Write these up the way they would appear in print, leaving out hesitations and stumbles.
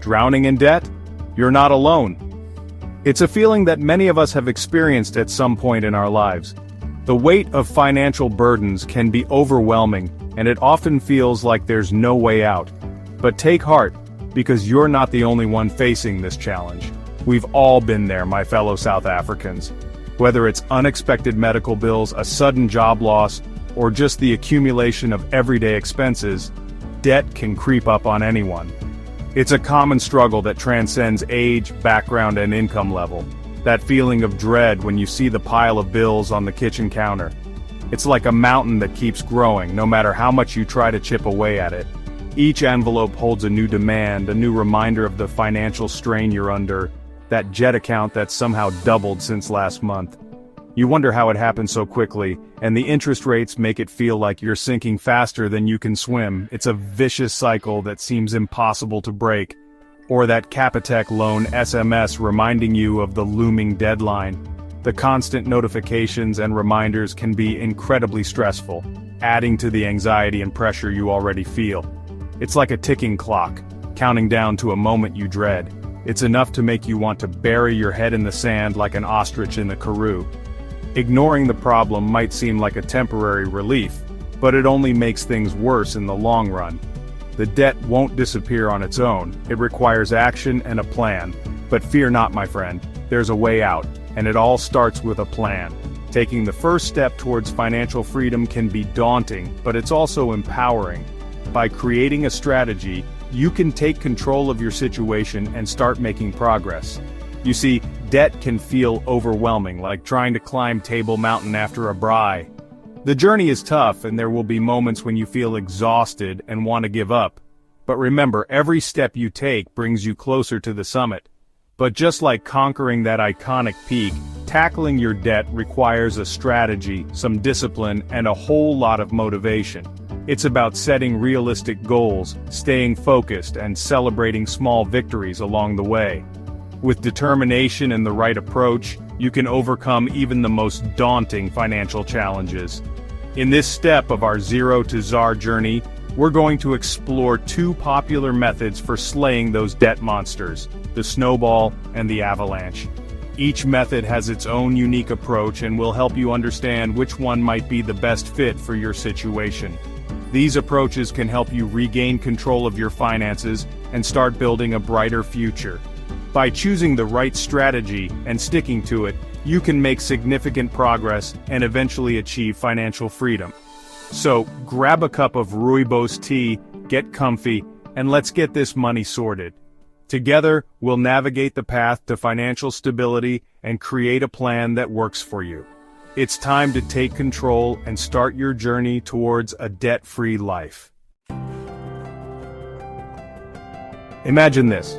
Drowning in debt? You're not alone. It's a feeling that many of us have experienced at some point in our lives. The weight of financial burdens can be overwhelming, and it often feels like there's no way out. But take heart, because you're not the only one facing this challenge. We've all been there, my fellow South Africans. Whether it's unexpected medical bills, a sudden job loss, or just the accumulation of everyday expenses, debt can creep up on anyone. It's a common struggle that transcends age, background, and income level. That feeling of dread when you see the pile of bills on the kitchen counter. It's like a mountain that keeps growing, no matter how much you try to chip away at it. Each envelope holds a new demand, a new reminder of the financial strain you're under, that jet account that's somehow doubled since last month. You wonder how it happened so quickly, and the interest rates make it feel like you're sinking faster than you can swim. It's a vicious cycle that seems impossible to break. Or that Capitec loan SMS reminding you of the looming deadline. The constant notifications and reminders can be incredibly stressful, adding to the anxiety and pressure you already feel. It's like a ticking clock, counting down to a moment you dread. It's enough to make you want to bury your head in the sand like an ostrich in the Karoo. Ignoring the problem might seem like a temporary relief, but it only makes things worse in the long run. The debt won't disappear on its own. It requires action and a plan. But fear not, my friend, there's a way out, and it all starts with a plan. Taking the first step towards financial freedom can be daunting, but it's also empowering. By creating a strategy, you can take control of your situation and start making progress. You see, debt can feel overwhelming, like trying to climb Table Mountain after a braai. The journey is tough, and there will be moments when you feel exhausted and want to give up. But remember, every step you take brings you closer to the summit. But just like conquering that iconic peak, tackling your debt requires a strategy, some discipline, and a whole lot of motivation. It's about setting realistic goals, staying focused, and celebrating small victories along the way. With determination and the right approach, you can overcome even the most daunting financial challenges. In this step of our Zero to Czar journey, we're going to explore two popular methods for slaying those debt monsters, the Snowball and the Avalanche. Each method has its own unique approach and will help you understand which one might be the best fit for your situation. These approaches can help you regain control of your finances and start building a brighter future. By choosing the right strategy and sticking to it, you can make significant progress and eventually achieve financial freedom. So, grab a cup of rooibos tea, get comfy, and let's get this money sorted. Together, we'll navigate the path to financial stability and create a plan that works for you. It's time to take control and start your journey towards a debt-free life. Imagine this.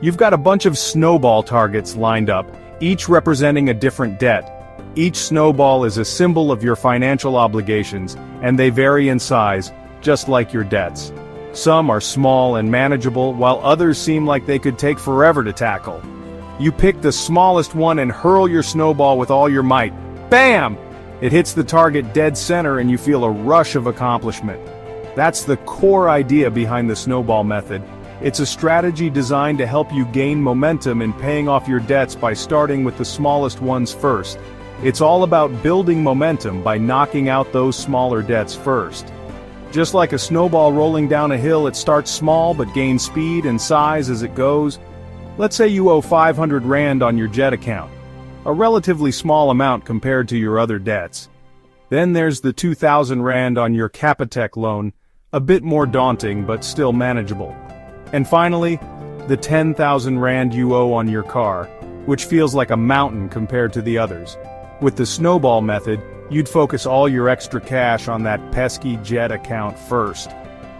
You've got a bunch of snowball targets lined up, each representing a different debt. Each snowball is a symbol of your financial obligations, and they vary in size, just like your debts. Some are small and manageable, while others seem like they could take forever to tackle. You pick the smallest one and hurl your snowball with all your might. Bam! It hits the target dead center and you feel a rush of accomplishment. That's the core idea behind the snowball method. It's a strategy designed to help you gain momentum in paying off your debts by starting with the smallest ones first. It's all about building momentum by knocking out those smaller debts first. Just like a snowball rolling down a hill, it starts small but gains speed and size as it goes. Let's say you owe 500 Rand on your jet account. A relatively small amount compared to your other debts. Then there's the 2,000 Rand on your Capitec loan, a bit more daunting but still manageable. And finally, the 10,000 Rand you owe on your car, which feels like a mountain compared to the others. With the snowball method, you'd focus all your extra cash on that pesky jet account first.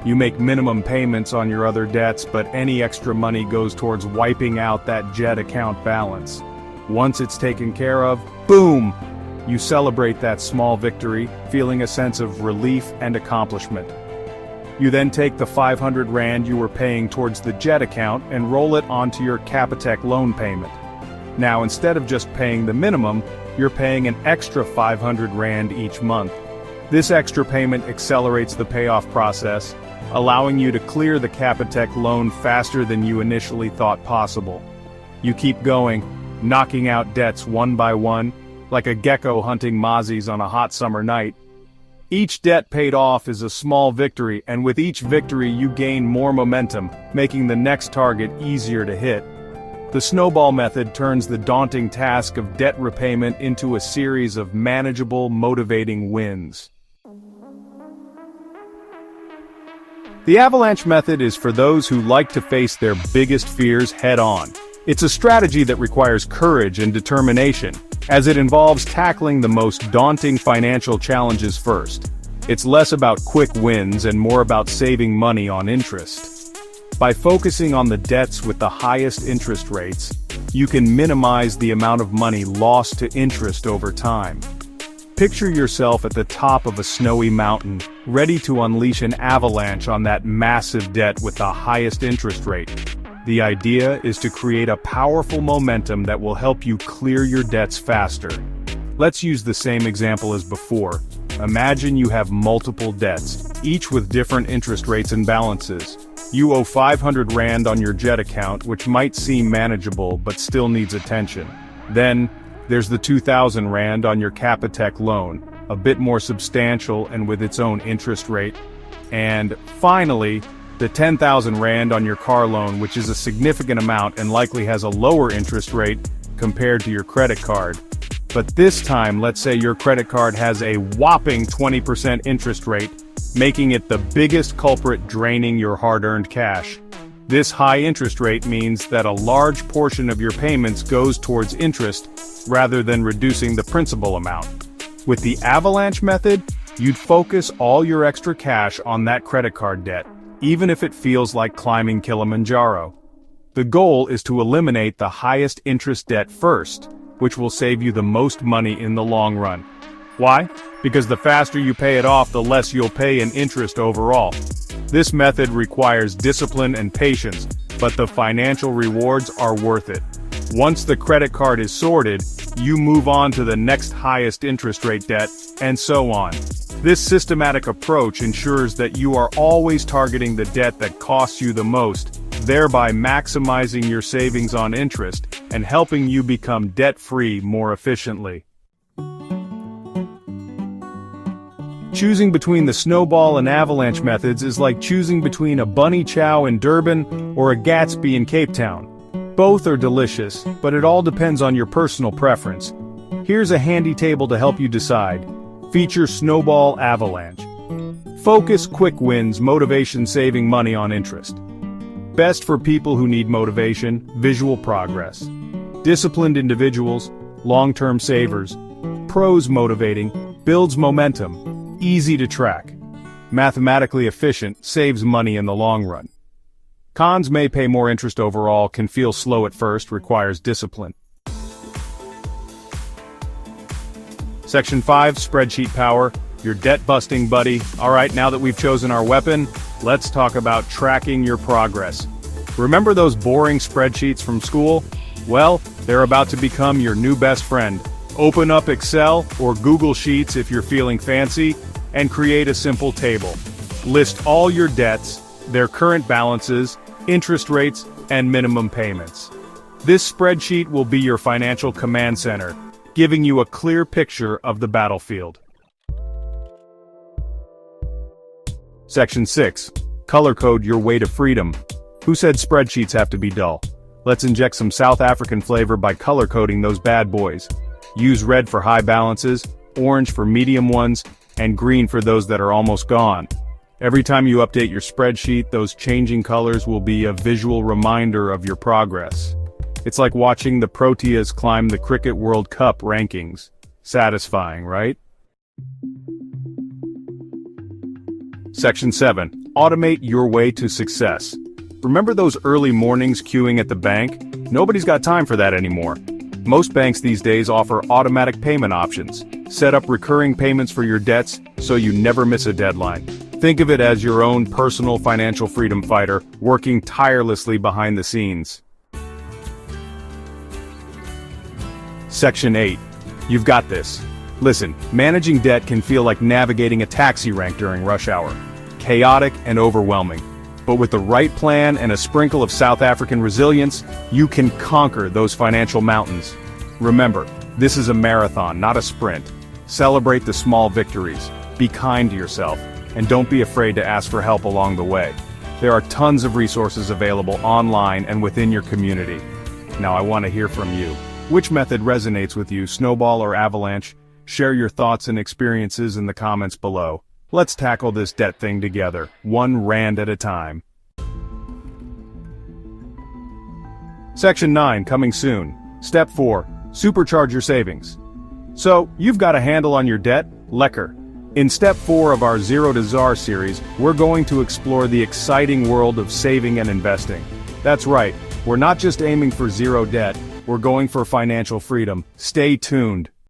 You make minimum payments on your other debts, but any extra money goes towards wiping out that jet account balance. Once it's taken care of, boom! You celebrate that small victory, feeling a sense of relief and accomplishment. You then take the 500 Rand you were paying towards the jet account and roll it onto your Capitec loan payment. Now, instead of just paying the minimum, you're paying an extra 500 Rand each month. This extra payment accelerates the payoff process, allowing you to clear the Capitec loan faster than you initially thought possible. You keep going, knocking out debts one by one, like a gecko hunting mozzies on a hot summer night. Each debt paid off is a small victory, and with each victory you gain more momentum, making the next target easier to hit. The snowball method turns the daunting task of debt repayment into a series of manageable, motivating wins. The avalanche method is for those who like to face their biggest fears head-on. It's a strategy that requires courage and determination, as it involves tackling the most daunting financial challenges first. It's less about quick wins and more about saving money on interest. By focusing on the debts with the highest interest rates, you can minimize the amount of money lost to interest over time. Picture yourself at the top of a snowy mountain, ready to unleash an avalanche on that massive debt with the highest interest rate. The idea is to create a powerful momentum that will help you clear your debts faster. Let's use the same example as before. Imagine you have multiple debts, each with different interest rates and balances. You owe 500 Rand on your jet account, which might seem manageable but still needs attention. Then, there's the 2,000 Rand on your Capitec loan, a bit more substantial and with its own interest rate. And, finally, the 10,000 Rand on your car loan, which is a significant amount and likely has a lower interest rate compared to your credit card. But this time, let's say your credit card has a whopping 20% interest rate, making it the biggest culprit draining your hard-earned cash. This high interest rate means that a large portion of your payments goes towards interest rather than reducing the principal amount. With the avalanche method, you'd focus all your extra cash on that credit card debt, even if it feels like climbing Kilimanjaro. The goal is to eliminate the highest interest debt first, which will save you the most money in the long run. Why? Because the faster you pay it off, the less you'll pay in interest overall. This method requires discipline and patience, but the financial rewards are worth it. Once the credit card is sorted, you move on to the next highest interest rate debt, and so on. This systematic approach ensures that you are always targeting the debt that costs you the most, thereby maximizing your savings on interest and helping you become debt-free more efficiently. Choosing between the snowball and avalanche methods is like choosing between a bunny chow in Durban or a Gatsby in Cape Town. Both are delicious, but it all depends on your personal preference. Here's a handy table to help you decide. Feature Snowball Avalanche. Focus quick wins, motivation saving money on interest. Best for people who need motivation, visual progress. Disciplined individuals, long-term savers. Pros motivating, builds momentum, easy to track. Mathematically efficient, saves money in the long run. Cons may pay more interest overall, can feel slow at first, requires discipline. Section 5, Spreadsheet Power, your debt-busting buddy. Alright, now that we've chosen our weapon, let's talk about tracking your progress. Remember those boring spreadsheets from school? Well, they're about to become your new best friend. Open up Excel or Google Sheets if you're feeling fancy, and create a simple table. List all your debts, their current balances, interest rates, and minimum payments. This spreadsheet will be your financial command center, giving you a clear picture of the battlefield. Section 6. Color code your way to freedom. Who said spreadsheets have to be dull? Let's inject some South African flavor by color coding those bad boys. Use red for high balances, orange for medium ones, and green for those that are almost gone. Every time you update your spreadsheet, those changing colors will be a visual reminder of your progress. It's like watching the Proteas climb the Cricket World Cup rankings. Satisfying, right? Section 7. Automate your way to success. Remember those early mornings queuing at the bank? Nobody's got time for that anymore. Most banks these days offer automatic payment options. Set up recurring payments for your debts so you never miss a deadline. Think of it as your own personal financial freedom fighter, working tirelessly behind the scenes. Section 8. You've got this. Listen, managing debt can feel like navigating a taxi rank during rush hour. chaotic and overwhelming. But with the right plan and a sprinkle of South African resilience, you can conquer those financial mountains. Remember, this is a marathon, not a sprint. Celebrate the small victories, be kind to yourself, and don't be afraid to ask for help along the way. There are tons of resources available online and within your community. Now I want to hear from you. Which method resonates with you, Snowball or Avalanche? Share your thoughts and experiences in the comments below. Let's tackle this debt thing together, 1 rand at a time. Section 9, coming soon. Step 4, supercharge your savings. So, you've got a handle on your debt? Lekker. In Step 4 of our Zero to Czar series, we're going to explore the exciting world of saving and investing. That's right, we're not just aiming for zero debt, we're going for financial freedom. Stay tuned.